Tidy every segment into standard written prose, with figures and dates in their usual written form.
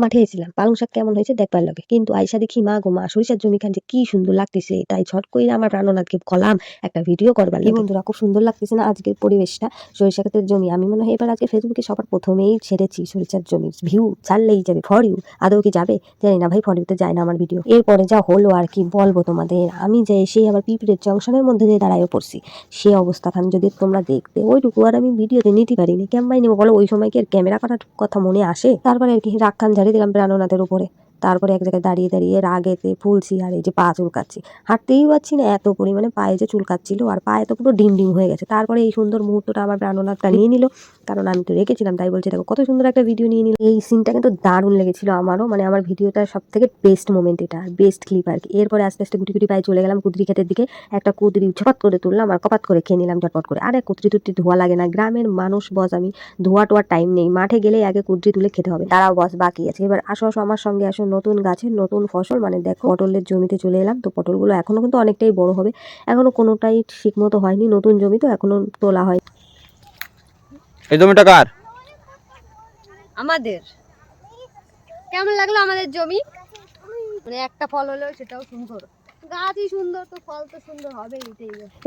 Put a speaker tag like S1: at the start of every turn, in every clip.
S1: মাঠে এসেছিলাম, পালং শাক কেমন হয়েছে দেখবার লাগে, কিন্তু আইসা দেখি মা গো মা সরিষার জমি খান যে কি সুন্দর লাগতেছে, তাই ছট করে আমার প্রাণনাথকে কলাম একটা ভিডিও করবার লাগে। বন্ধুরা খুব সুন্দর লাগতেছে না আজকের পরিবেশটা? সরিষা ক্ষেতের জমি, আমি মনে হয় এবার আজকে ফেসবুকে সবার প্রথমেই ছেড়েছি সরিষার জমি ভিউ, ছাড়লেই যাবে ফর ইউ। আদৌ কি যাবে জানি না ভাই, ফর ইউতে যায় না আমার ভিডিও। এরপরে যা হলো আর কি বলবো তোমাদের, আমি যে সেই আবার পিঁপড়ের জংশনের মধ্যে দিয়ে দাঁড়াইও পড়ছি, সে অবস্থা খান যদি তোমরা দেখতে, ওইটুকু আর আমি ভিডিওতে নিতে পারিনি। কেমন নেবো বলো, ওই সময় কি আর ক্যামেরা করার কথা মনে আসে? তারপরে আর কি রাগ খান ঝাড়ি দিলাম প্রাণনাথের উপরে। তারপরে এক জায়গায় দাঁড়িয়ে দাঁড়িয়ে রাগেতে ফুলছি, আর এই যে পা চুলকাচ্ছি, হাঁটতেই পারছি না, এত পরিমাণে পায়ে যে চুলকাচ্ছিল, আর পায়ে তো পুরো ডিম ডিম হয়ে গেছে। তারপরে এই সুন্দর মুহূর্তটা আমার প্রাণনাথটা নিয়ে নিল, কারণ আমি তো রেখেছিলাম, তাই বলছে দেখো কত সুন্দর একটা ভিডিও নিয়ে নিল। এই সিনটা কিন্তু দারুণ লেগেছিল আমারও, মানে আমার ভিডিওটার সব থেকে বেস্ট মোমেন্ট, এটা বেস্ট ক্লিপ আর কি। এরপরে আস্তে আস্তে গুটি গুটি পায়ে চলে গেলাম কুদরি ক্ষেতের দিকে, একটা কুদরি ঝপট করে তুললাম আর কপাত করে খেয়ে নিলাম ঝটপট করে। আরে কুদরি টুদ্রি ধোয়া লাগে না, গ্রামের মানুষ বস আমি, ধোয়া টোয়ার টাইম নেই, মাঠে গেলেই আগে কুদরি তুলে খেতে হবে। দাঁড়াও বস বাকি আছে, এবার আসো আসো আমার সঙ্গে আসো, নতুন গাছের নতুন ফসল, মানে দেখো পটলের জমিতে চলে এলাম। তো পটলগুলো এখনো কিন্তু অনেকটাই বড় হবে, এখনো কোনোটাই ঠিক মতো হয়নি, নতুন জমি তো এখনো তোলা হয়।
S2: এই জমিটা কার?
S3: আমাদের। কেমন লাগলো আমাদের জমি? মানে একটা ফল হলেও সেটাও সুন্দর, গাছই সুন্দর তো ফল তো সুন্দর হবেই।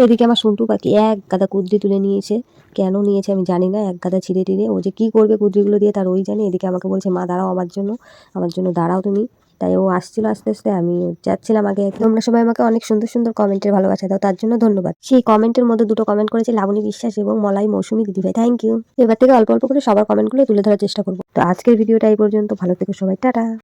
S1: এদিকে আমার সন্টু পাখি এক গাদা কুদরি তুলে নিয়েছে, কেন নিয়েছে আমি জানি না, এক গাদা ছিঁড়ে টিড়ে ও যে কি করবে কুদরিগুলো দিয়ে তার ওই জানে। এদিকে আমাকে বলছে মা দাঁড়াও আমার জন্য দাঁড়াও তুমি। তাই ও আসছিল আস্তে আস্তে, আমি যাচ্ছিলাম আগে। তোমরা সবাই আমাকে অনেক সুন্দর সুন্দর কমেন্টের ভালোবাসা দাও, তার জন্য ধন্যবাদ। সেই কমেন্টের মধ্যে দুটো কমেন্ট করেছে লাবণী বিশ্বাস এবং মলাই মৌসুমী দিদিভাই, থ্যাংক ইউ। এবার থেকে অল্প অল্প করে সবার কমেন্টগুলো তুলে ধরার চেষ্টা করবো। তো আজকের ভিডিওটা এই পর্যন্ত, ভালো থেকো সবাই, টাটা।